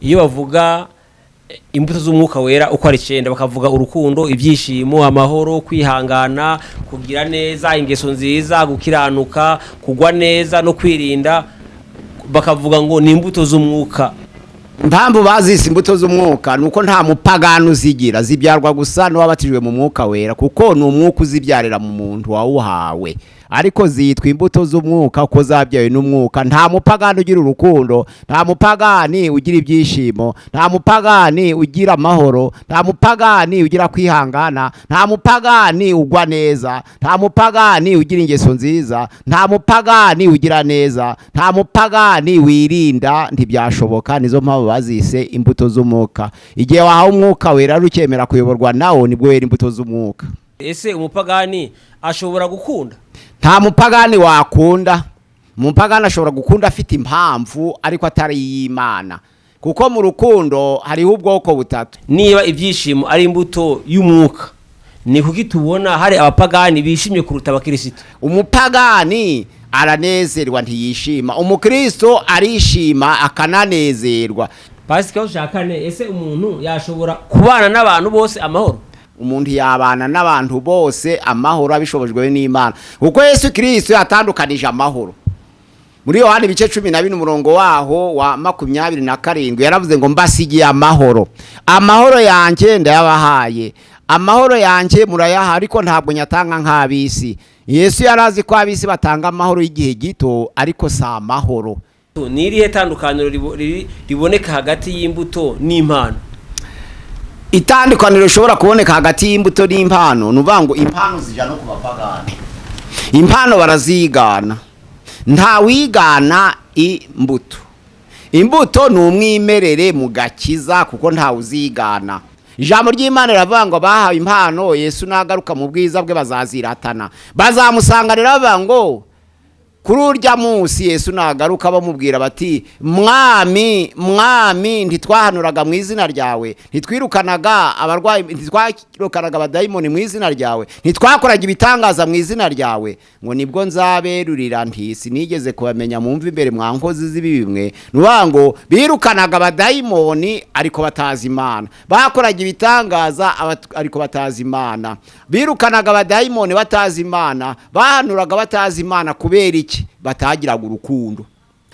iyo bavuga imbuto z'umwuka wera uko ari 9 bakavuga urukundo, ibyishimo, amahoro, kwihangana, kugira neza, ingeso nziza, gukiranuka, kugwa neza no kwirinda, bakavuga ngo ni imbuto z'umwuka. Mpamvu bazise imbuto z'umwuka nuko nta mupagano zigira, zibyarwa gusa n'uwabatijwe mu mwuka wera, kuko ni umwuka uzibyarira mu muntu wawuhawe. Ariko zitwa imbuto z'umwuka uko zabyawe n'umwuka. Nta mupagani ugira urukundo, nta mupagani ugira ibyishimo, nta mupagani ugira amahoro, nta mupagani ugira kwihangana, nta mupagani ugwa neza, nta mupagani ugira ingeso nziza, nta mupagani ugira neza, nta mupagani wirinda. Ntibyashoboka. Nizo mpamvu bazise imbuto z'umwuka. Igihe wahawe umwuka wera rukemera kuyoborwa nawo, nibwo wera imbuto z'umwuka. Ese umupagani ashobora gukunda? Nta mupagani wakunda. Umupagani ashobora gukunda afite impamvu, ariko atari y'Imana, kuko mu rukundo hariho ubwoko butatu. Niba ibyishimo ari imbuto y'umwuka, ni kuki tubona hari abapagani bishimye kuruta abakristo? Umupagani aranezerwa ntiyishima, umukristo arishima akananezerwa. Pasika ushakane, ese umuntu yashobora kubana n'abantu bose amahoro? Umuntu yabana n'abantu bose amahoro abishobojwe n'Imana, kuko Yesu Kristo yatandukanije amahoro. Muri Yohana ibice 12 umurongo waho wa 27 yaravuze ngo mbasigiye amahoro, amahoro yanjye ndayabahaye, amahoro yanjye murayaha, ariko ntabwo nyatanga nk'abisi. Yesu yarazi ko abisi batanga amahoro y'igihe gito, ariko sa amahoro. Nirihe tandukaniro riboneka hagati y'imbuto n'impano? Itandukaniro rishobora kuboneka hagati y'imbuto n'impano nuvuga ngo impano zija no kubapagani. Impano barazigana, nta wigana imbuto. Imbuto ni umwimerere mu gakiza, kuko nta uzigana. Ijambo ry'Imana riravuga ngo bahawe impano, Yesu nagaruka mu bwiza bwe bazaziratana, bazamusanganira bavuga ngo kuri urya munsi Yesu nagaruka bamubwira bati mwami mwami ntitwahanuraga mu izina ryawe, ntitwirukanaga abarwayi, ntitwirukanaga abadayimoni mu izina ryawe, ntitwakoraga ibitangaza mu izina ryawe, ngo nibwo nzaberurira nti sinigeze kubamenya mumva imbere mwa nkozi z'ibibimwe. Nuvuga ngo birukanaga abadayimoni ariko batazi Imana, bakoraga ibitangaza ariko batazi Imana, birukanaga abadayimoni batazi Imana, bahanuraga batazi Imana. Kubera iki? Batagiraga urukundo.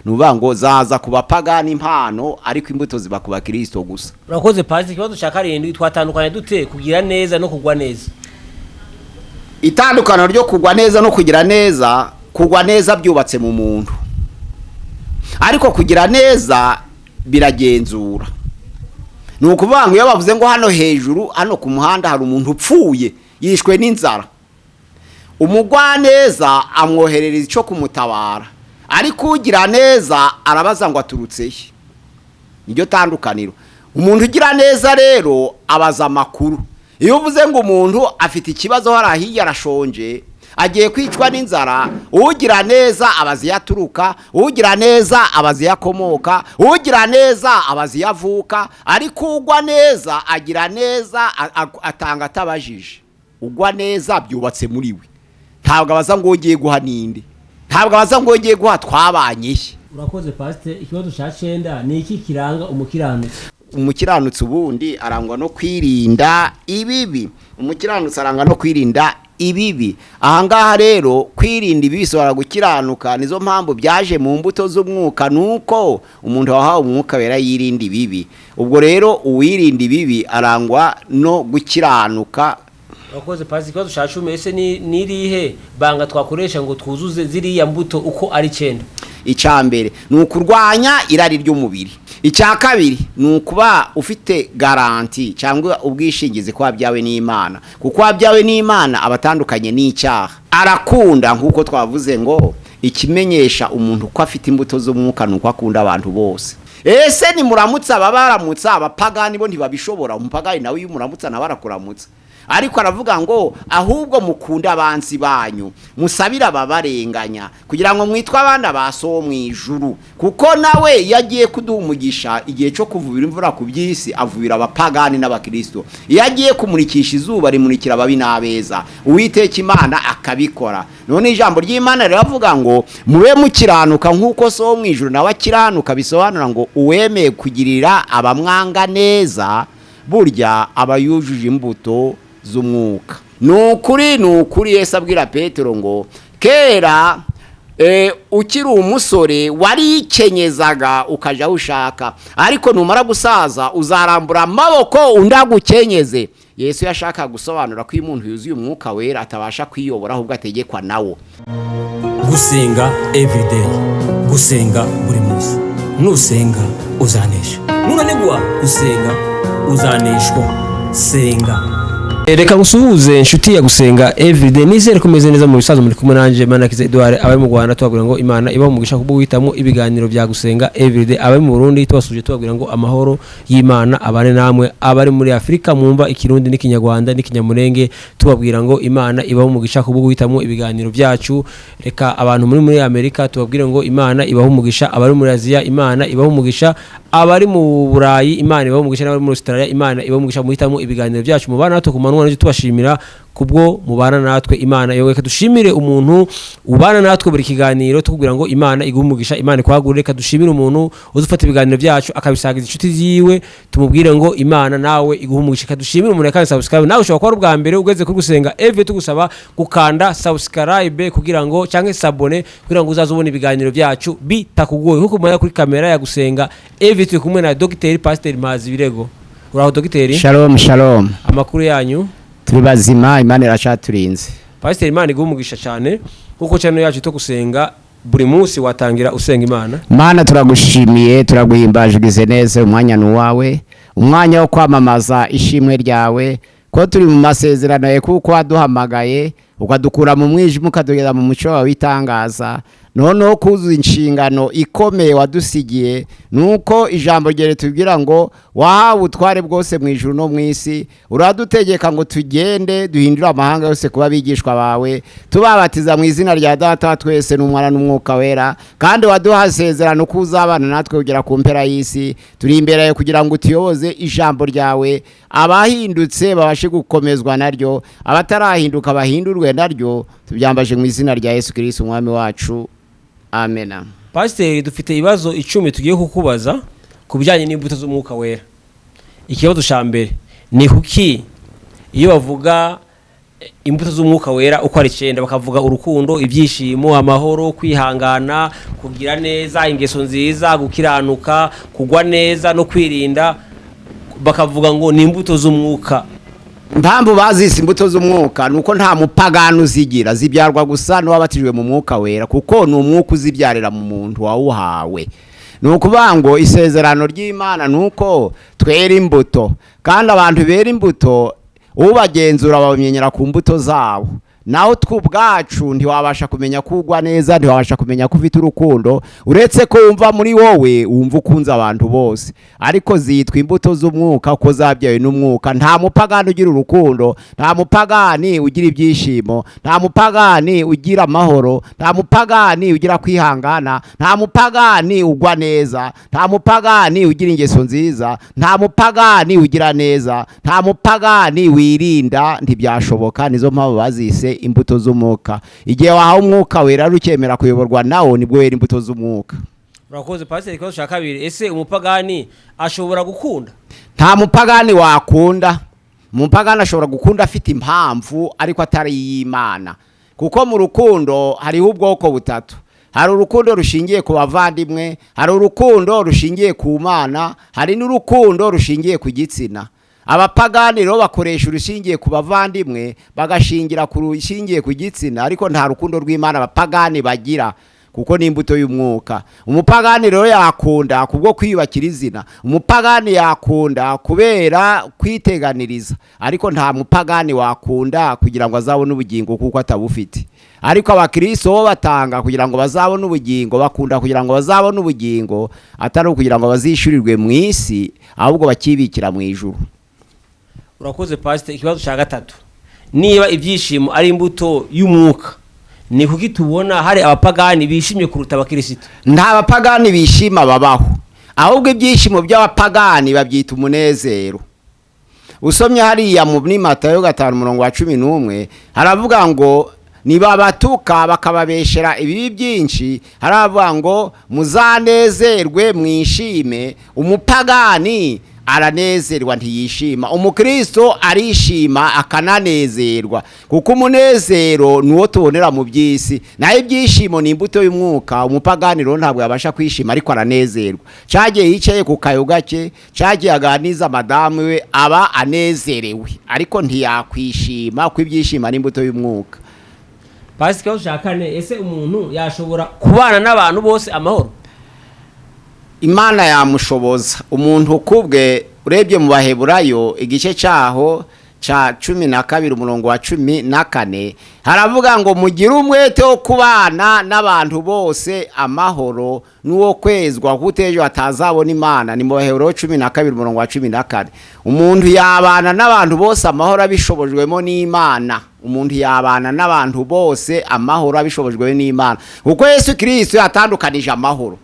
Nuvuga ngo zaza kubapagana impano, ariko imbuto ziba kuba Kristo gusa. Urakoze Pastor. Ikibazo cya 7 twatandukanye dute kugira neza no kugwa neza? Itandukano ryo kugwa neza no kugira neza, kugwa neza byubatse mu muntu, ariko kugira neza biragenzura. Nukuvuga ngo iyo bavuze ngo hano hejuru, hano ku muhanda hari umuntu upfuye yishwe n'inzara, umugwa neza amwoherereza ico kumutabara, ariko ugira neza arabaza ngo aturutse he. Niryo tandukaniro. Umuntu ugira neza rero abaza makuru. Iyo uvuze ngo umuntu afite ikibazo harahiye arashonje, agiye kwicwa n'inzara, ugira neza abazi yaturuka, ugira neza abazi yakomoka, ugira neza abazi yavuka, ariko ugwa neza agira neza atanga atabajije. Ugwa neza byubatse muri we, ntabwo abaza ngo ugiye guha ninde, ntabwo abaza ngo ugiye guha twabanye. Urakoze Pastor. Ikibazo cya 9 ni iki kiranga umukiranutsi? Umukiranutsi ubundi arangwa no kwirinda ibibi. Umukiranutsi arangwa no kwirinda ibibi. Ahangaha rero kwirinda ibibi bisobanura gukiranuka. Nizo mpamvu byaje mu mbuto z'umwuka, nuko umuntu wahawe umwuka wera yirinda ibibi. Ubwo rero uwirinda ibibi arangwa no gukiranuka. Urakoze Pastor. Ikibazo cya 10 ese nirihe banga twakoresha ngo twuzuze ziriya mbuto uko ari 9? Icambere ni ukurwanya irari ry'umubiri. Icya kabiri ni ukuba ufite garanti cyangwa ubwishingizi kwa byawe n'Imana, kuko wabyawe n'Imana abatandukanye n'icyaha. Arakunda, nkuko twavuze ngo ikimenyesha umuntu ko afite imbuto z'umwuka nuko akunda abantu bose. Ese ni muramutsa babaramutsa abapagani bo ntibabishobora? Umupagani nawe iyo muramutsa nabarakuramutsa. ariko aravuga ngo ahubwo mukunda abansi banyu musabira ababarenganya kugira ngo mwitwe abana ba so mu ijuru, kuko nawe yagiye kuduha umugisha igihe cyo kuvubira imvura ku by'isi avubira abapagani n'abakristo. Yagiye kumurikisha izuba rimurikira ababi n'abeza, Uwiteka Imana akabikora. None ijambo ry'Imana riravuga ngo mube mukiranuka nk'uko so mu ijuru nawe akiranuka, bisobanura ngo uwemeye kugirira abamwanga neza burya abayujuje imbuto z'umwuka. Nukuri Yesu abwira Petero ngo kera ukiri umusore warikenyezaga ukaja ushaka, ariko numara gusaza uzarambura amaboko undagukenyeze. Yesu yashaka gusobanura ko umuntu yuzuye umwuka wera atabasha kwiyobora ahubwo ategekwa nawo. Gusenga everyday, gusenga buri munsi. Nusenga uzanesha, nunanigwa gusenga uzaneshwa. Senga. Reka gusuhuze inshuti ya Gusenga everyday, nizere kumeze neza mu bisazo muri kumwe nanje Manakize Edouard. Abaye mu Rwanda tubabwira ngo Imana ibaho umugisha kubwo guhitamo ibiganiro bya Gusenga everyday. Abaye mu Burundi tubasuje tubabwira ngo amahoro y'Imana abane namwe. Abari muri Afrika mwumva ikirundi n'ikinyarwanda n'ikinyamurenge tubabwira ngo Imana ibaho umugisha kubwo guhitamo ibiganiro byacu. Reka abantu muri Amerika tubabwira ngo Imana ibaho umugisha. Abari muri Aziya Imana ibaho umugisha. Abari mu Burayi Imana ibaho umugisha. N'abari muri Australia Imana ibaho umugisha muhitamo ibiganiro byacu. Mubana natwe kumanwa n'icyo tubashimira kubwo mubana natwe. Imana yowe kadushimire umuntu ubana natwe buri kiganiro tukubwira ngo Imana igumugisha, Imana kwagurire. Kadushimire umuntu uzufata ibiganiro byacu akabisagiza inshuti ziwe, tumubwire ngo Imana nawe igumugisha. Kadushimire umuntu yakandi subscribe. Nawe ushobora kuba ubwa mbere ugeze kuri Gusenga every tugusaba gukanda subscribe kugira ngo canke s'abone kugira ngo uzazubona ibiganiro byacu bitakugoye. Nkuko mubona kuri kamera ya Gusenga every turi kumwe na Dr. Pastor Mazi Birego. Uraho Dr. Shalom shalom. Amakuru yanyu? Turi bazima, Imana iracaturinze. Pastor Imana igumugisha cyane kuko cyane yacu to Gusenga buri munsi watangira usenga Imana. Mana turagushimiye, turaguhimbaje ugize neza, umwanya nuwawe, umwanya wo kwamamaza ishimwe ryawe, ko turi mu masezerano ye kuko waduhamagaye ukadukura mu mwijima ukadugeza mu muco wawe witangaza. Noneho kuzuza inshingano ikomeye wadusigiye nuko ijambo ryere tubwira ngo wahawe utware bwose mu ijuru no mu isi, uradutegeka ngo tugende duhindura amahanga yose kuba bigishwa bawe, tubabatiza mu izina rya Data twese n'Umwana n'Umwuka wera, kandi waduha isezerano ko uzabana natwe kugera ku mpera y'isi. Turi imbere kugira ngo tuyoboze ijambo ryawe, abahindutse babashe gukomezwa naryo, abatarahinduka bahindurwe naryo. Tubyambaje mu izina rya Yesu Kristo umwami wacu. Amen. Pastor, dufite ibibazo 10 tugiye kukubaza kubijanye n'imbuto z'umwuka wera. Ikibazo ca mbere ni kuki iyo bavuga imbuto z'umwuka wera uko ari 9 bakavuga urukundo, ibyishimo, amahoro, kwihangana, kugira neza, ingeso nziza, gukiranuka, kugwa neza no kwirinda, bakavuga ngo ni imbuto z'umwuka. Mpamvu bazise imbuto z'umwuka nuko nta mupagano uzigira, zibyarwa gusa n'uwabatijwe mu mwuka wera, kuko ni umwuka uzibyarira mu muntu wawuhawe. Nukuvuga ngo isezerano ry'Imana nuko twera imbuto, kandi abantu bera imbuto ubagenzura babamenyera ku mbuto zabo. Naho twubwacu ntiwabasha kumenya kugwa neza, ntiwabasha kumenya ko ufite urukundo, uretse ko wumva muri wowe wumva ukunze abantu bose. Ariko zitwa imbuto z'umwuka ko zabyawe n'umwuka. Nta mupagani ugira urukundo, nta mupagani ugira ibyishimo, nta mupagani ugira amahoro, nta mupagani ugira kwihangana, nta mupagani ugwa neza, nta mupagani ugira ingeso nziza, nta mupagani ugira neza, nta mupagani wirinda. Ntibyashoboka. Nizo mpamvu bazise imbuto z'umwuka. Igihe wahawe umwuka wera rukemera kuyoborwa nawo nibwo wera imbuto z'umwuka. Urakoze Pastor. Ikibazo cya kabiri, ese umupagani ashobora gukunda? Nta mupagani wakunda. Umupagani ashobora gukunda afite impamvu ariko atari y'Imana, kuko mu rukundo hariho ubwoko butatu. Hari urukundo rushingiye ku bavandimwe, hari urukundo rushingiye ku Mana, hari n'urukundo rushingiye ku gitsina. Abapagani rero bakoresha urushingiye ku bavandimwe bagashingira ku rushingiye ku gitsina, ariko nta rukundo rw'Imana abapagani bagira, kuko ni imbuto y'umwuka. Umupagani rero yakunda kubwo kwiyubakira izina, umupagani yakunda kubera kwiteganiriza, ariko nta mupagani wakunda kugira ngo azabone ubugingo kuko atabufite. Ariko abakristo bo batanga kugira ngo bazabone ubugingo, bakunda kugira ngo bazabone ubugingo, atari kugira ngo bazishurirwe mu isi, ahubwo bakibikira mu ijuru. urakoze pastor. Ikibazo cya gatatu, niba ibyishimo ari imbuto y'umwuka, ni kuki tubona hari abapagani bishimye kuruta abakristo? nta bapagani bishima babaho, ahubwo ibyishimo by'abapagani babyita umunezero. Usomye hariya muri Matayo 5:11 haravuga ngo nibabatuka bakababeshera ibibi byinshi, haravuga ngo muzanezerwe mwishime. Umupagani aranezerwa ntiyishima, umukristo arishima akananezerwa, kuko umunezero nuwo tubonera mu by'isi, naho ibyishimo ni imbuto y'umwuka. Umupagani rero ntabwo yabasha kwishima ariko aranezerwa. Cagiye yicaye ku kayoga ke, cagiye aganiza madamu we, aba anezerewe ariko ntiyakwishima, ko ibyishimo ari imbuto y'umwuka. Pascal ushakane, ese umuntu yashobora kubana n'abantu bose amahoro? Imana yamushoboza umuntu kubwe. Urebye mu Baheburayo igice cyaho ca 12:14 haravuga ngo mugire umwete wo kubana n'abantu bose amahoro n'uwo kwezwa, kutejo atazabona Imana. Ni mu Baheburayo 12:14. Umuntu yabana n'abantu bose amahoro abishobojwemo n'Imana. Umuntu yabana n'abantu bose amahoro abishobojwe n'Imana, kuko Yesu Kristo yatandukanije amahoro.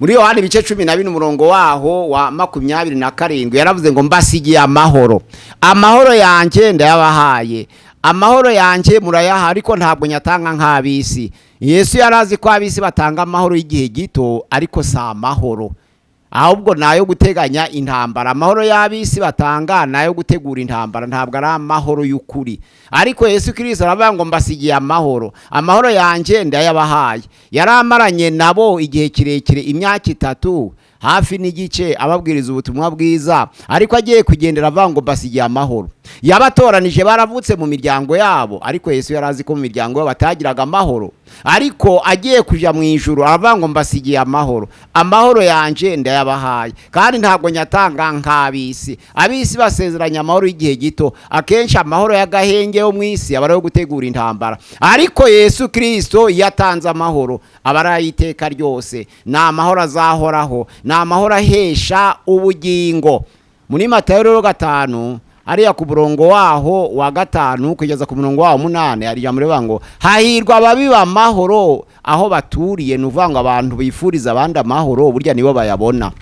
Muri Yohana ibice 12 umurongo waho wa 27 yaravuze ngo mbasigiye amahoro, amahoro yanjye ndayabahaye, amahoro yanjye murayaha, ariko ntabwo nyatanga nk'abisi. Yesu yarazi ko abisi batanga amahoro y'igihe gito, ariko si amahoro, ahubwo nayo guteganya intambara. Amahoro y'abisi batanga nayo gutegura intambara, ntabwo ari amahoro y'ukuri. Ariko Yesu Kristo aravuga ngo mbasigiye amahoro, amahoro yanjye ndayabahaye. Yaramaranye nabo igihe kirekire, imyaka 3 hafi n'igice, ababwiriza ubutumwa bwiza, ariko agiye kugendera avuga ngo mbasigiye amahoro. Yabatoranije baravutse mu miryango yabo, ariko Yesu yarazi ko mu miryango yabo batagiraga amahoro, ariko agiye kuja mu ijuru aravuga ngo mbasigiye amahoro, amahoro yanje ndayabahaye, kandi ntabwo nyatanga nk'abisi. Abisi basezeranya amahoro y'igihe gito, akenshi amahoro y'agahenge yo mu isi abari yo gutegura intambara, ariko Yesu Kristo yatanze amahoro abarayiteka ryose. Na amahoro azahoraho, na amahoro ahesha ubugingo. Muri Matayo 5 ariya ku murongo waho wa 5 kugeza ku murongo waho 8 ari jambo rivuga ngo hahirwa ababiba amahoro aho baturiye. Nuvuga ngo abantu bifuriza abandi amahoro burya nibo bayabona.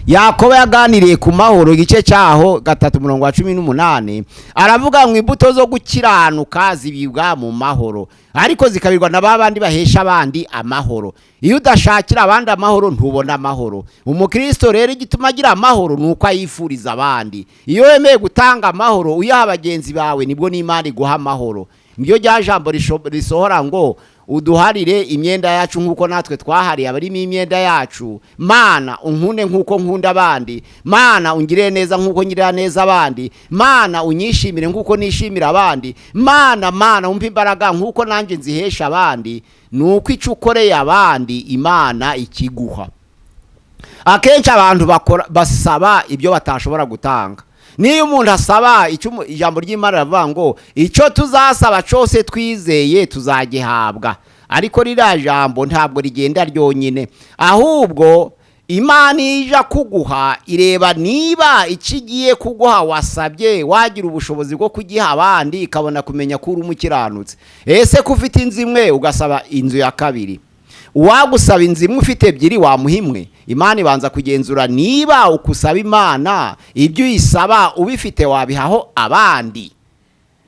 Yakobo yaganiriye ku mahoro igice cyaho 3:18 aravuga ngo imbuto zo gukiranuka zibibwa mu mahoro, ariko zikabirwa na babandi bahesha abandi amahoro. Iyo udashakira abandi amahoro ntubona amahoro. Umukristo rero igituma agira amahoro nuko ayifuriza abandi. Iyo wemeye gutanga amahoro uyaha abagenzi bawe, nibwo n'Imana iguha amahoro. Ngiyo rya jambo risohora ngo uduharire imyenda yacu nkuko natwe twahariye abarimo imyenda yacu. Mana unkunde nkuko nkunda abandi, Mana ungire neza nkuko ngirira neza abandi, Mana unyishimire nkuko nishimira abandi, Mana umpe imbaraga nkuko nanjye nzihesha abandi. Nuko icyo ukoreye abandi Imana ikiguha. Akenshi abantu basaba ibyo batashobora gutanga. Niyo umuntu asaba ijambo ry'Imana ravuga ngo icyo tuzasaba cyose twizeye tuzagihabwa, ariko rira jambo ntabwo rigenda ryonyine, ahubwo Imana ija kuguha ireba niba ikigiye kuguha wasabye wagira ubushobozi bwo kugiha abandi, ikabona kumenya ko uri umukiranutse. Ese ko ufite inzu imwe ugasaba inzu ya kabiri, uwagusaba inzu imwe ufite ebyiri wamuhimwe? Imana ibanza kugenzura niba ukusaba Imana ibyo uyisaba ubifite wabihaho abandi.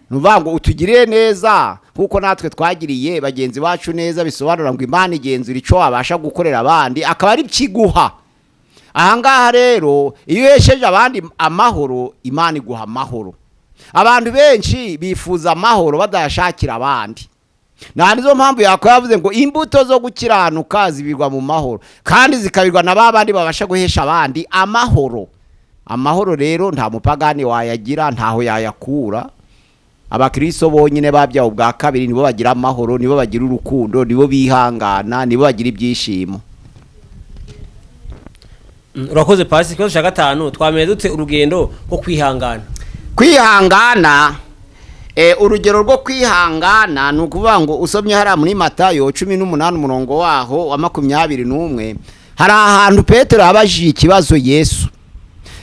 Nuvuga ngo utugirire neza kuko natwe twagiriye bagenzi bacu neza, bisobanura ngo Imana igenzura ico abasha gukorera abandi akaba ari kiguha. Ahangaha rero iyo yesheje abandi amahoro, Imana iguha amahoro. Abantu benshi bifuza amahoro badashakira abandi. Nizo mpamvu Yakobo yavuze ngo imbuto zo gukiranuka zibirwa mu mahoro, kandi zikabirwa na babandi babasha guhesha abandi amahoro. Amahoro rero nta mupagani wayagira, ntaho yayakura. Abakristo bonyine babyaho bwa kabiri nibo bagira amahoro, nibo bagira urukundo, nibo bihangana, nibo bagira ibyishimo. Urakoze pasi. Ikibazo cya 5 twamenye dute urugendo rwo kwihangana? Kwihangana, urugero rwo kwihangana ni ukuvuga ngo usomye hariya muri Matayo 18 umurongo waho wa 21 hari ahantu Petero yabajije ikibazo Yesu.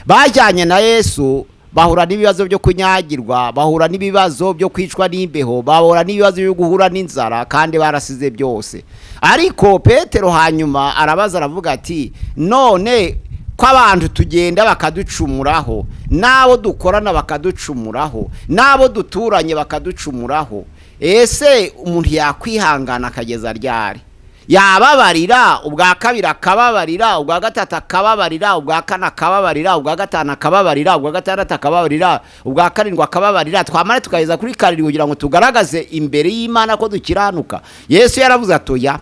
Bajyanye na Yesu bahura n'ibibazo byo kunyagirwa, bahura n'ibibazo byo kwicwa n'imbeho, bahura n'ibibazo byo guhura n'inzara kandi barasize byose. Ariko Petero hanyuma arabaza aravuga ati none ko abantu tugenda bakaducumuraho, nabo dukorana bakaducumuraho, nabo duturanye bakaducumuraho, ese umuntu yakwihangana akageza ryari? Yababarira ubwa kabiri akababarira, ubwa gatatu akababarira, ubwa kane akababarira, ubwa gatanu akababarira, ubwa gatandatu akababarira, ubwa karindwi akababarira, twamara tukageza kuri karindwi kugira ngo tugaragaze imbere y'Imana ko dukiranuka? Yesu yaravuze atoya,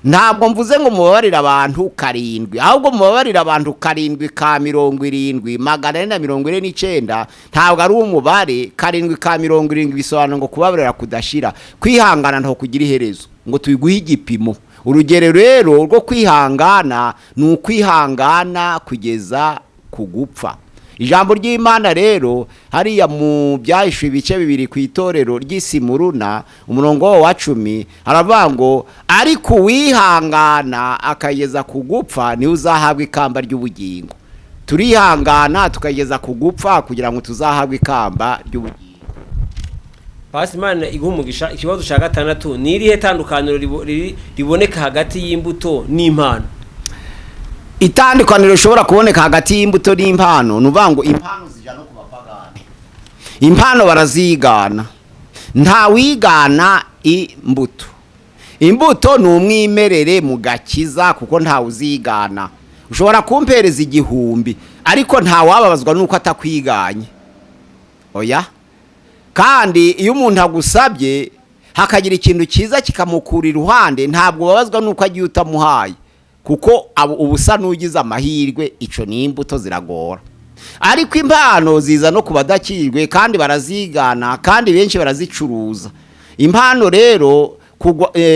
ntabwo mvuze ngo mubabarira abantu karindwi, ahubwo mubabarira abantu karindwi ka 70 449. Ntabwo ari umubare. Karindwi ka 70 bisobanura ngo kubabarira kudashira, kwihangana ntaho kugira iherezo, ngo tuyiguhe igipimo. Urugero rero rwo kwihangana ni ukwihangana kugeza ku gupfa. Ijambo ry'Imana rero hariya mu Byahishwe ibice 2 ku itorero ry'Isimuruna umurongo wa 10 haravuga ngo ariko wihangana akageza ku gupfa ni uzahabwa ikamba ry'ubugingo. Turihangana tukageza ku gupfa kugira ngo tuzahabwe ikamba ry'ubugingo. Pasi Imana igumugisha. Ikibazo cya 6 ni irihe tandukaniro riboneka hagati y'imbuto n'impano? Itandukaniro rishobora kuboneka hagati y'imbuto n'impano nuvuga ngo impano zija no kubapagani. Impano barazigana, nta wigana imbuto. Imbuto ni umwimerere mu gakiza kuko nta uzigana. Ushobora kumpereza 1000 ariko nta wababazwa nuko atakwiganye. Oya. Kandi iyo umuntu agusabye hakagira ikintu cyiza kikamukura iruhande, ntabwo babazwa nuko agiye utamuhaye, kuko ubusa nugize amahirwe. Ico ni imbuto ziragora. Ariko impano ziza no kubadakirwe kandi barazigana kandi benshi barazicuruza. Impano rero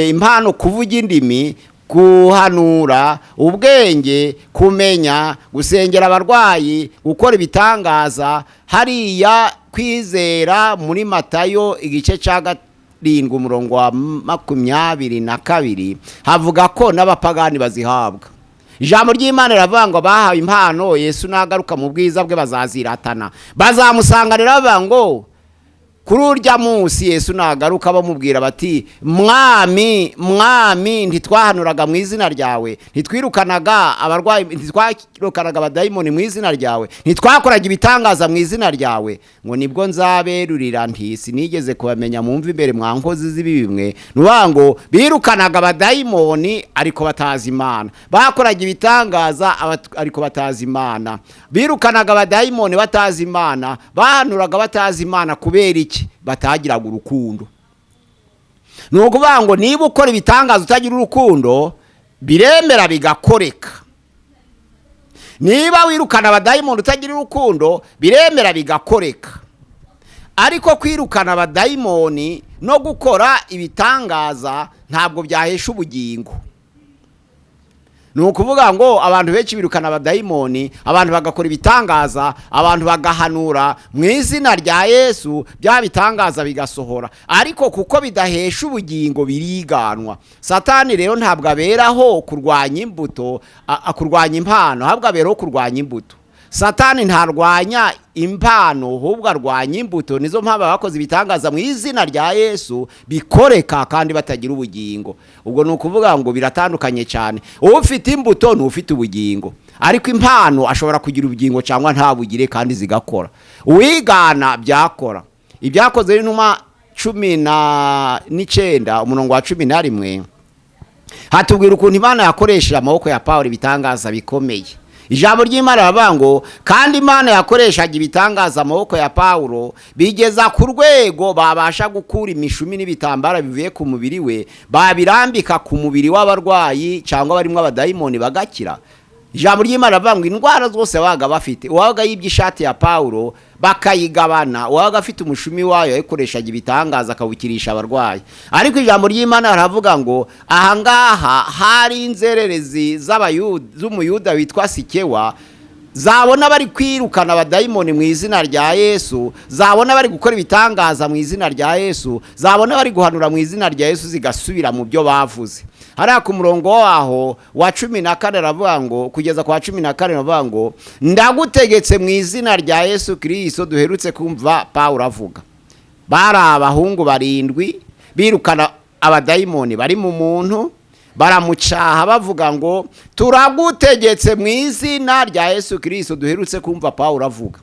impano kuvuga indimi, kuhanura, ubwenge, kumenya, gusengera abarwayi, gukora ibitangaza, hariya kwizera muri Matayo igice cya 7 umurongo wa 22 havuga ko n'abapagani bazihabwa. Ijambo ry'Imana riravuga ngo bahawe impano Yesu nagaruka mu bwiza bwe bazaziratana, bazamusanganira bavuga ngo kuri urya munsi Yesu nagaruka bamubwira bati mwami mwami ntitwahanuraga mu izina ryawe, ntitwirukanaga abarwayi, ntitwirukanaga abadayimoni mu izina ryawe, ntitwakoraga ibitangaza mu izina ryawe? Ngo nibwo nzaberurira nti sinigeze kubamenya, mwumva imbere mwa nkozi z'ibibimwe. Nuvuga ngo birukanaga abadayimoni ariko batazi Imana, bakoraga ibitangaza ariko batazi Imana, birukanaga abadayimoni batazi Imana, bahanuraga batazi Imana. Kubera iki? Batagiraga urukundo. Nukuvuga ngo niba ukora ibitangaza utagira urukundo biremera bigakoreka. Niba wirukana abadayimoni utagira urukundo biremera bigakoreka. Ariko kwirukana abadayimoni no gukora ibitangaza ntabwo byahesha ubugingo. Nukuvuga ngo abantu benshi birukana abadayimoni, abantu bagakora ibitangaza, abantu bagahanura mu izina rya Yesu, bya bitangaza bigasohora, ariko kuko bidahesha ubugingo biriganwa. Satani rero ntabwo aberaho kurwanya imbuto, kurwanya impano, ahubwo aberaho kurwanya imbuto. Satani ntarwanya impano, ahubwo arwanya imbuto. Nizo mpamvu abakoze ibitangaza mu izina rya Yesu bikoreka kandi batagira ubugingo. Ubwo nukuvuga ngo biratandukanye cyane. Ufite imbuto ni ufite ubugingo, ariko impano ashobora kugira ubugingo cyangwa ntabugire kandi zigakora. Uwigana byakora. Ibyakoze n'intumwa 19 umurongo wa 11 hatubwira ukuntu Imana yakoresheje amaboko ya Pawulo ibitangaza bikomeye. Ijambo ry'Imana ravuga ngo kandi Imana yakoreshaga ibitangaza amaboko ya Pawulo bigeza ku rwego babasha gukura imishumi n'ibitambara bivuye ku mubiri we, babirambika ku mubiri w'abarwayi cyangwa barimo abadayimoni bagakira. Ijambo ry'Imana ravuga ngo indwara zose baga bafite, uwaga yibye ishati ya Pawulo bakayigabana, uwaga afite umushumi wayo yakoreshaga ibitangaza akawukirisha abarwayi. Ariko ijambo ry'Imana ravuga ngo ahangaha hari inzererezi z'umuyuda witwa Sikewa, zabona bari kwirukana abadayimoni mu izina rya Yesu, zabona bari gukora ibitangaza mu izina rya Yesu, zabona bari guhanura mu izina rya Yesu, zigasubira mu byo bavuze. hariya ku murongo waho wa 14 aravuga ngo kugeza kwa 14 aravuga ngo ndagutegetse mu izina rya Yesu Kristo duherutse kumva Paulo avuga. Bari abahungu 7 birukana abadayimoni bari mu muntu, baramucaha bavuga ngo turagutegetse mu izina rya Yesu Kristo duherutse kumva Paulo avuga.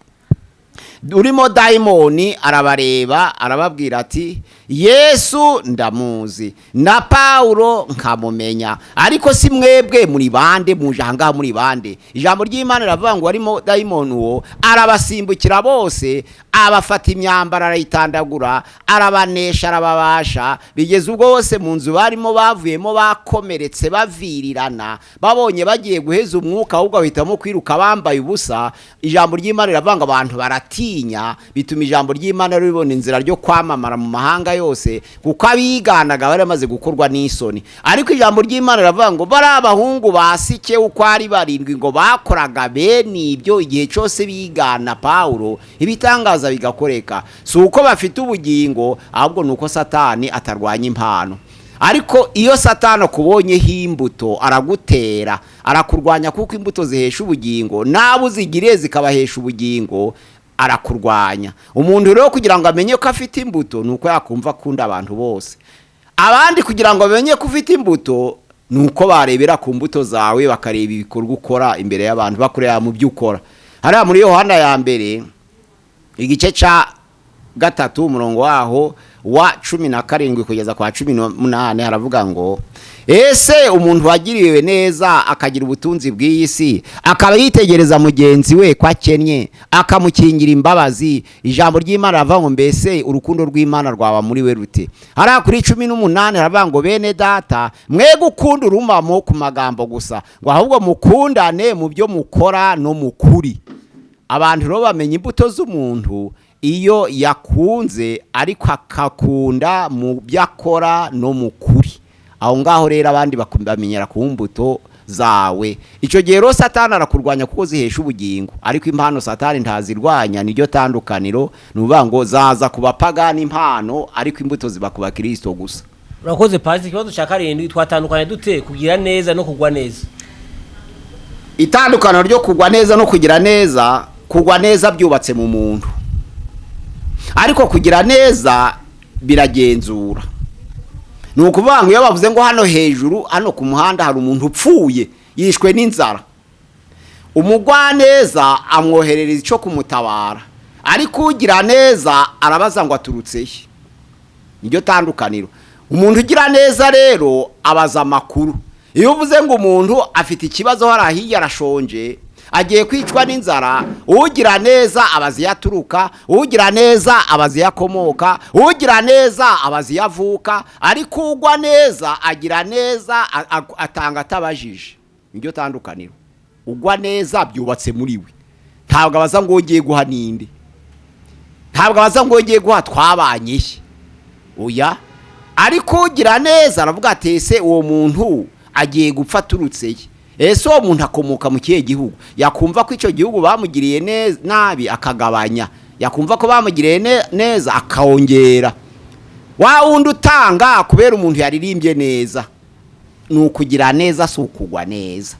Urimo dayimoni arabareba arababwira ati Yesu ndamuzi na Paulo nkamumenya, ariko si mwebwe muri bande mujanga muri bande. Ijambo ry'Imana riravuga ngo arimo dayimoni uwo arabasimbukira bose, abafata imyambaro arayitandagura, arabanesha arababasha, bigeze ubwo bose mu nzu barimo bavuyemo bakomeretse bavirirana, babonye bagiye guheza umwuka ahubwo bahitamo kwiruka bambaye ubusa. Ijambo ry'Imana riravuga ngo abantu baratinya, bituma ijambo ry'Imana ribona inzira ryo kwamamara mu mahanga yose, kuko abiganaga bari bamaze gukorwa n'isoni. Ariko ijambo ry'Imana riravuga ngo bari abahungu basike uko ari 7 ngo bakoraga bene ibyo igihe cyose bigana Paulo, ibitangaza bigakoreka. Si uko bafite ubugingo, ahubwo nuko Satani atarwanya impano. Ariko iyo Satani akubonyeho imbuto aragutera, arakurwanya, kuko imbuto zihesha ubugingo, nabo zigiriye zikabahesha ubugingo arakurwanya. Umuntu rero kugira ngo amenye ko afite imbuto nuko yakumva akunda abantu bose. Abandi kugira ngo bamenye ko ufite imbuto nuko barebera ku mbuto zawe, bakareba ibikorwa ukora imbere y'abantu, bakureba mu byo ukora. Hariya muri Yohana ya mbere igice ca 3 umurongo waho wa 17 kugeza kwa 18 haravuga ngo ese umuntu wagiriwe neza akagira ubutunzi bw'isi, akaba yitegereza mugenzi we ko akennye akamukingira imbabazi, ijambo ry'Imana ravuga ngo mbese urukundo rw'Imana rwaba muri we rute? Hariya kuri 18 haravuga ngo bene data mwe gukunda urumamo ku magambo gusa, ngo ahubwo mukundane mu byo mukora no mukuri. Abantu rero bamenya imbuto z'umuntu iyo yakunze, ariko akakunda mu byakora no mukuri. Aho ngaho rero abandi bakumbamenyera ku mbuto zawe. Ico gihe rero Satani arakurwanya kuko zihesha ubugingo, ariko impano Satani ntazirwanya. Niryo tandukaniro, nuvuga ngo zaza kuba pagani impano, ariko imbuto ziba kuba Kristo gusa. Urakoze Pastor. Ikibazo cya 7 twatandukanye dute kugira neza no kugwa neza? Itandukano ryo kugwa neza no kugira neza, kugwa neza byubatse mu muntu, ariko kugira neza biragenzura. Nukuvuga ngo iyo bavuze ngo hano hejuru hano ku muhanda hari umuntu upfuye yishwe n'inzara, umugwa neza amwoherereza ico kumutabara, ariko ugira neza arabaza ngo aturutse he. Niryo tandukaniro. Umuntu ugira neza rero abaza makuru. Iyo uvuze ngo umuntu afite ikibazo harahiye arashonje agiye kwicwa n'inzara, ugira neza abazi yaturuka, ugira neza abazi yakomoka, ugira neza abazi yavuka, ariko ugwa neza agira neza atanga atabajije. Niryo tandukaniro. Ugwa neza byubatse muri we, ntabwo abaza ngo ngiye guha ninde, ntabwo abaza ngo ngiye guha twabanye, oya. Ariko ugira neza aravuga ati ese uwo muntu agiye gupfa turutse. Ese uwo muntu akomoka mu kihe gihugu? Yakumva ko icyo gihugu bamugiriye nabi akagabanya, yakumva ko bamugiriye neza akawongera. Wa wundi utanga kubera umuntu yaririmbye neza, nukugira neza si ukugwa neza.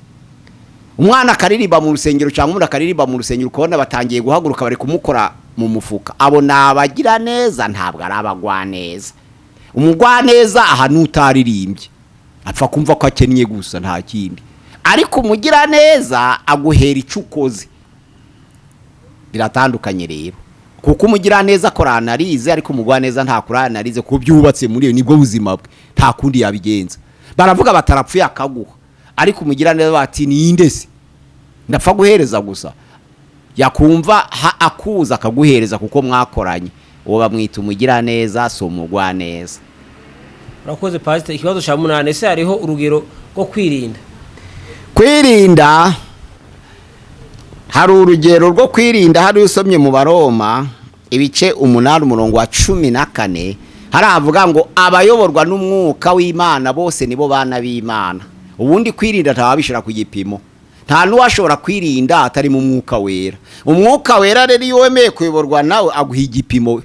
Umwana akaririmba mu rusengero cyangwa umuntu akaririmba mu rusengero, ukabona batangiye guhaguruka bari kumukora mu mufuka, abo nabagira neza, ntabwo ari abagwa neza. Umugwa neza ahantu utaririmbye apfa kumva ko akennye gusa nta kindi, ariko umugira neza aguhera icukoze. Biratandukanye rero, kuko umugira neza akora analize, ariko umugwa neza nta kora analize, ko byubatse muri nibwo buzima bwe, nta kundi yabigenza. Baravuga batarapfuye akaguha, ariko umugira neza bati ninde se ndapfa guhereza gusa, yakumva akuza akaguhereza kuko mwakoranye, uwo bamwita umugira neza, so umugwa neza. Urakoze Pastor. Ikibazo cya 8 ese hariho urugero rwo kwirinda? Kwirinda hari urugero rwo kwirinda. Hari usomye mu Baroma ibice 8 umurongo wa 14 haravuga ngo abayoborwa n'umwuka w'Imana bose nibo bana b'Imana. Ubundi kwirinda ntabishira ku gipimo, nta nuwashobora kwirinda atari mu mwuka wera. Umwuka wera rero iyo wemeye kuyoborwa nawe aguha igipimo,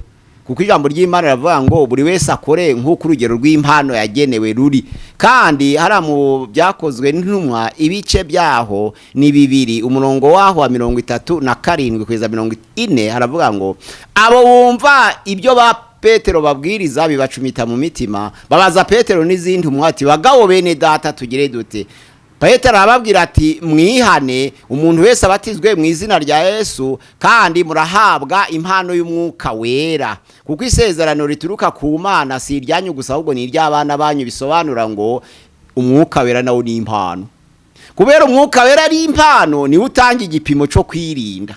kuko ijambo ry'Imana ravuga ngo buri wese akore nk'uko urugero rw'impano yagenewe ruri, kandi hari mu byakozwe n'intumwa ibice byaho ni 2 umurongo waho wa 37 kugeza 40 haravuga ngo abo bumva ibyo ba Petero babwiriza bibacumita mu mitima, babaza Petero n'izindi umwati bagabo bene data tugire dute. Petero arababwira ati mwihane umuntu wese abatizwe mu izina rya Yesu kandi murahabwa impano y'umwuka wera, kuko isezerano rituruka ku Mana si iryanyu gusa ahubwo ni iry'abana banyu, bisobanura ngo umwuka wera nawo ni impano. Kubera umwuka wera ari impano ni utanga igipimo cyo kwirinda.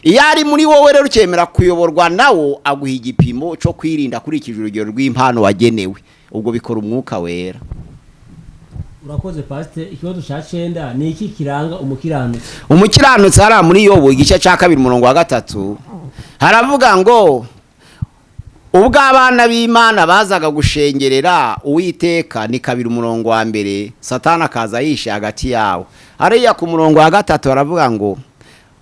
Iyo ari muri wowe rero ukemera kuyoborwa nawo aguha igipimo cyo kwirinda kurikije urugero rw'impano wagenewe, ubwo bikora umwuka wera. Urakoze Pastor. Ikibazo cya 9 ni iki kiranga umukiranutsi? Umukiranutsi hari muri Yobu igice cya 2 umurongo wa 3 haravuga ngo ubwo abana b'Imana bazaga gushengerera Uwiteka, ni 2 umurongo wa 1, Satani akaza yishe hagati yawo. Hariya ku murongo wa 3 haravuga ngo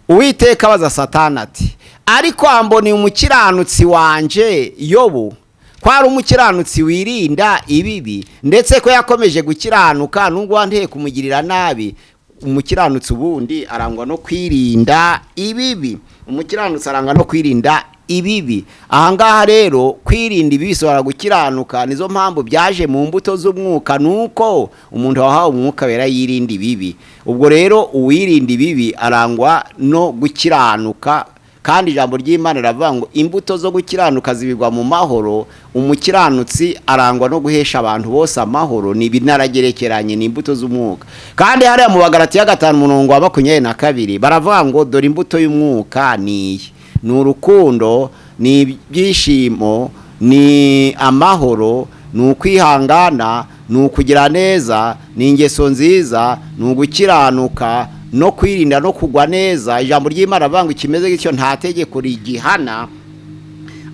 Uwiteka baza Satani ati ariko amboni umukiranutsi wanje Yobu, kwari umukiranutsi wirinda ibibi ndetse ko yakomeje gukiranuka nubwo wanteye kumugirira nabi. Umukiranutsi ubundi arangwa no kwirinda ibibi, umukiranutsi arangwa no kwirinda ibibi. Ahangaha rero kwirinda ibibi bisobanura gukiranuka, nizo mpamvu byaje mu mbuto z'umwuka, nuko umuntu wahawe umwuka wera yirinda ibibi. Ubwo rero uwirinda ibibi arangwa no gukiranuka, kandi ijambo ry'Imana riravuga ngo imbuto zo gukiranuka zibigwa mu mahoro. Umukiranutsi arangwa no guhesha abantu bose amahoro, ni binaragerekeranye ni imbuto z'umwuka. Kandi hariya mu Bagalatiya 5 umurongo wa 22 baravuga ngo dore imbuto y'umwuka ni urukundo, ni ibyishimo, ni amahoro, ni ukwihangana, ni ukugira neza, ni ingeso nziza, ni ugukiranuka no kwirinda no kugwa neza. Ijambo ry'Imana rivuga ngo ikimeze gityo nta tegeko rigihana.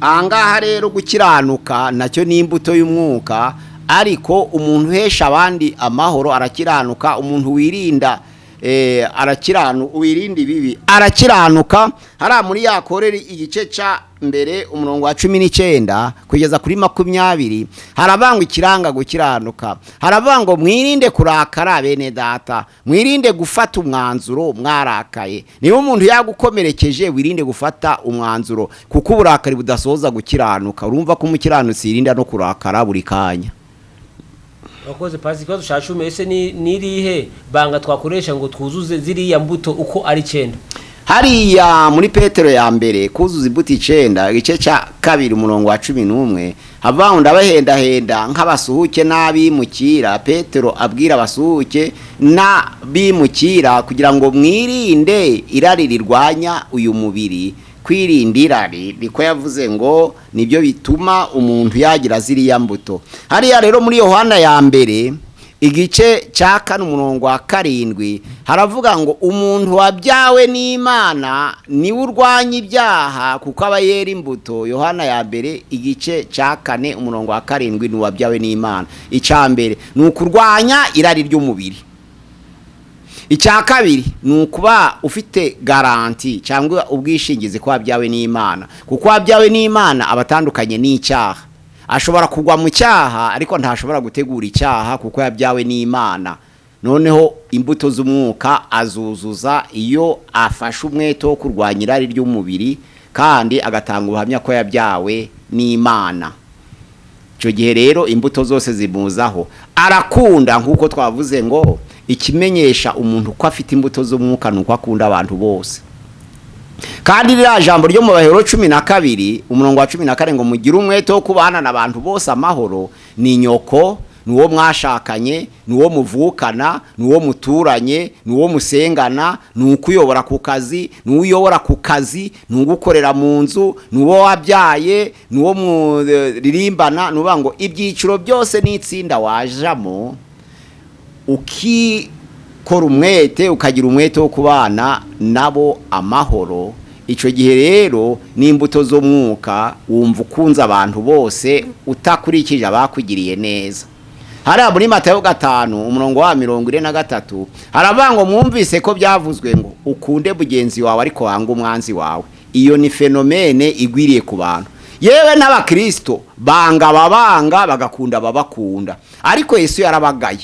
Ahangaha rero gukiranuka nacyo ni imbuto y'umwuka, ariko umuntu uhesha abandi amahoro arakiranuka. Umuntu wirinda wirinda ibibi arakiranuka. Hari muri Yakoreri igice cya mbere umurongo wa 19 kugeza kuri 20 harabanga ikiranga gukiranuka. Haravuga ngo mwirinde kurakara bene data, mwirinde gufata umwanzuro mwarakaye. Niba umuntu yagukomerekeje wirinde gufata umwanzuro, kuko uburakari budasoza gukiranuka. Urumva ko umukiranutsi yirinda no kurakara buri kanya. Urakoze Pastor. Ikibazo cya 10 ese nirihe banga twakoresha ngo twuzuze ziriya mbuto uko ari 9? Hariya muri Petero ya mbere kuzuza imbuto 9 igice cya 2 umurongo wa 11 havuga ndabahenda nk'abasuhuke n'abimukira. Petero abwira abasuhuke n'abimukira kugira ngo mwirinde irari rirwanya uyu mubiri. Kwirinda irari niko yavuze ngo nibyo bituma umuntu yagira ziriya mbuto. Hariya rero muri Yohana ya mbere igice cya 4 umurongo wa 7 haravuga ngo umuntu wabyawe n'Imana niwe urwanya ibyaha kuko aba yera imbuto. Yohana ya mbere igice cya 4 umurongo wa 7 ni wabyawe n'Imana. Icya mbere ni ukurwanya irari ry'umubiri. Icya kabiri ni ukuba ufite garanti cyangwa ubwishingizi ko wabyawe n'Imana, kuko wabyawe n'Imana abatandukanye n'icyaha. Ashobora kugwa mu cyaha ariko ntashobora gutegura icyaha kuko yabyawe n'Imana. Noneho imbuto z'umwuka azuzuza iyo afashe umwete wo kurwanya irari ry'umubiri kandi agatanga ubuhamya ko yabyawe n'Imana. Icyo gihe rero imbuto zose zimuzaho. Arakunda nk'uko twavuze ngo ikimenyesha umuntu ko afite imbuto z'umwuka nuko akunda abantu bose. Kandi rya jambo ryo mu Baheburayo 12 umurongo wa 14 ngo mugire umwete wo kubana n'abantu bose amahoro, ni nyoko, nuwo mwashakanye, nuwo muvukana, nuwo muturanye, nuwo musengana, nukuyobora ku kazi, nuuyobora ku kazi, nugukorera mu nzu, nuwo wabyaye, nuwo muririmbana. Nuvuga ngo ibyiciro byose n'itsinda wajamo ukikora umwete, ukagira umwete wo kubana nabo amahoro. Icyo gihe rero n'imbuto zo mwuka wumva ukunze abantu bose utakurikije abakugiriye neza. Hariya muri Matayo 5 umurongo wa 43 haravuga ngo mwumvise ko byavuzwe ngo ukunde mugenzi wawe ariko wanga umwanzi wawe. Iyo ni fenomene igwiriye ku bantu. yewe n'abakristo banga ababanga bagakunda ababakunda, ariko Yesu yarabagaye,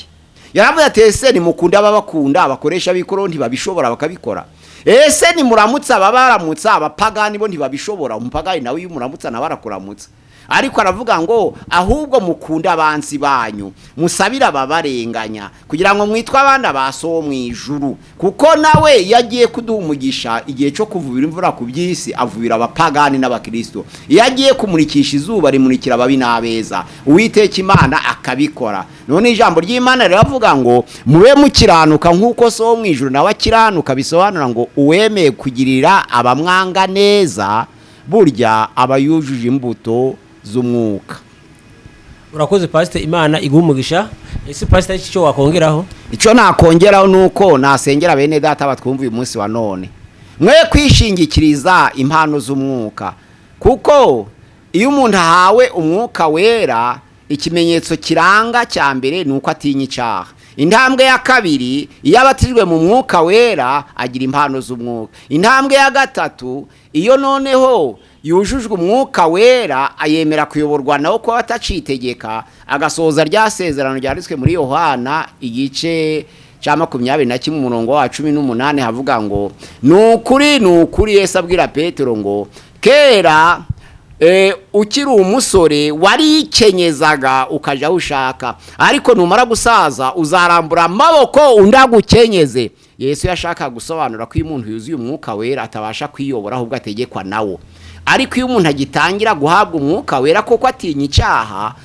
yaravuze ati ese nimukunda ababakunda, abakoresha b'ikoro ntibabishobora bakabikora? Ese nimuramutsa ababaramutsa, abapagani bo ntibabishobora? Umupagani nawe iyo umuramutsa nawe arakuramutsa. Ariko aravuga ngo ahubwo mukunda abansi banyu, musabira ababarenganya, kugira ngo mwitwe abana baso mu ijuru, kuko nawe yagiye kuduha umugisha igihe cyo kuvubira imvura ku by'isi, avubira abapagani n'abakristo. Yagiye kumurikisha izuba rimurikira ababi n'abeza, Uwiteka Imana akabikora. None ijambo ry'Imana riravuga ngo mube mukiranuka nk'uko so mu ijuru nawe akiranuka, bisobanura ngo uwemeye kugirira abamwanga neza burya abayujuje imbuto z'umwuka. Urakoze Pastor, Imana igumugisha. Ese Pastor icyo wakongeraho? Icyo nakongeraho nuko nasengera bene data batwumva uyu munsi wa none, mwe kwishingikiriza impano z'umwuka, kuko iyo umuntu ahawe umwuka wera, ikimenyetso kiranga cya mbere nuko atinya icyaha. Intambwe ya kabiri, iyo abatijwe mu mwuka wera agira impano z'umwuka. Intambwe ya gatatu, iyo noneho yujujwe umwuka wera ayemera kuyoborwa nawo ko atacitegeka, agasoza rya sezerano ryanditswe muri Yohana igice cya 21 umurongo wa 18 havuga ngo nukuri Yesu abwira Petero ngo kera ukiri umusore warikenyezaga ukaja aho ushaka, ariko numara gusaza uzarambura amaboko undagukenyeze. Yesu yashaka gusobanura ko umuntu yuzuye umwuka wera atabasha kwiyobora, ahubwo ategekwa nawo. Ariko iyo umuntu agitangira guhabwa umwuka wera koko atinya icyaha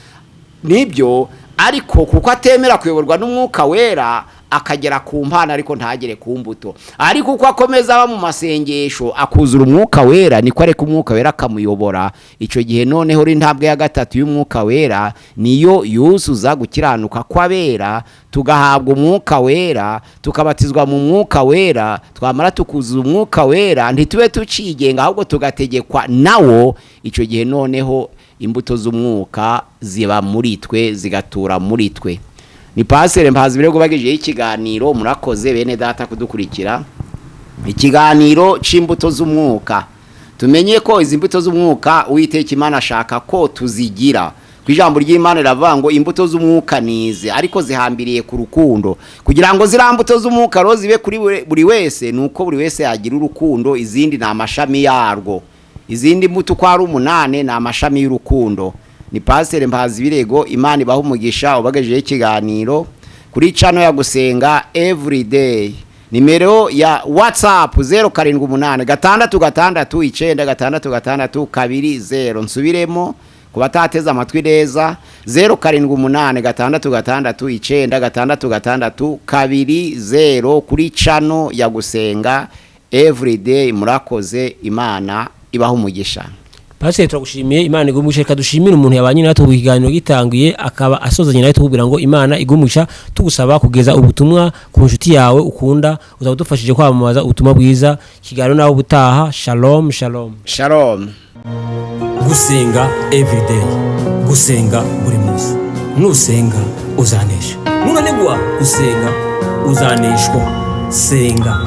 nibyo, ariko kuko atemera kuyoborwa n'umwuka wera akagera ku mpano ariko ntagere ku mbuto. Ariko uko akomeza aba mu masengesho akuzura umwuka wera, niko areka umwuka wera akamuyobora. Icyo gihe noneho uri intambwe ya gatatu y'umwuka wera, niyo yuzuza gukiranuka kw'abera, tugahabwa umwuka wera, tukabatizwa mu mwuka wera. Twamara tukuzuza umwuka wera ntitube tucigenga, ahubwo tugategekwa nawo. Icyo gihe noneho imbuto z'umwuka ziba muri twe, zigatura muri twe. Ni Pastor Mpazi birego bagejeje ikiganiro. Murakoze bene data kudukurikira ikiganiro c'imbuto z'umwuka. Tumenye ko izi mbuto z'umwuka Uwiteka Imana ashaka ko tuzigira. Kwijambo ry'Imana riravuga ngo imbuto z'umwuka nize, ariko zihambiriye ku rukundo. Kugira ngo zirambuto z'umwuka ro zibe kuri buri wese, nuko buri wese yagira urukundo, izindi na amashami yarwo. Izindi mbuto kwa ari 8 na amashami y'urukundo. Ni Pastor Mpazi birego. Imana ibaha umugisha. Ubagejeje ikiganiro kuri channel ya gusenga everyday. Nimero ya WhatsApp 0786696620. Nsubiremo kubatateza amatwi neza, 0786696620 kuri channel ya gusenga everyday. Murakoze, Imana ibaha umugisha. Pastor turagushimiye. Imana igumugisha. Reka dushimire umuntu yabanye natwe kukiganiro gitangiye akaba asozanye nawe tukubwira ngo Imana igumugisha. Tugusaba kugeza ubutumwa ku nshuti yawe ukunda, uzabudufashije kwamamaza ubutumwa bwiza. Kiganiro nawe butaha. Shalom shalom shalom. Gusenga everyday, gusenga buri munsi. Nusenga uzanesha, nunanigwa gusenga uzaneshwa. Senga.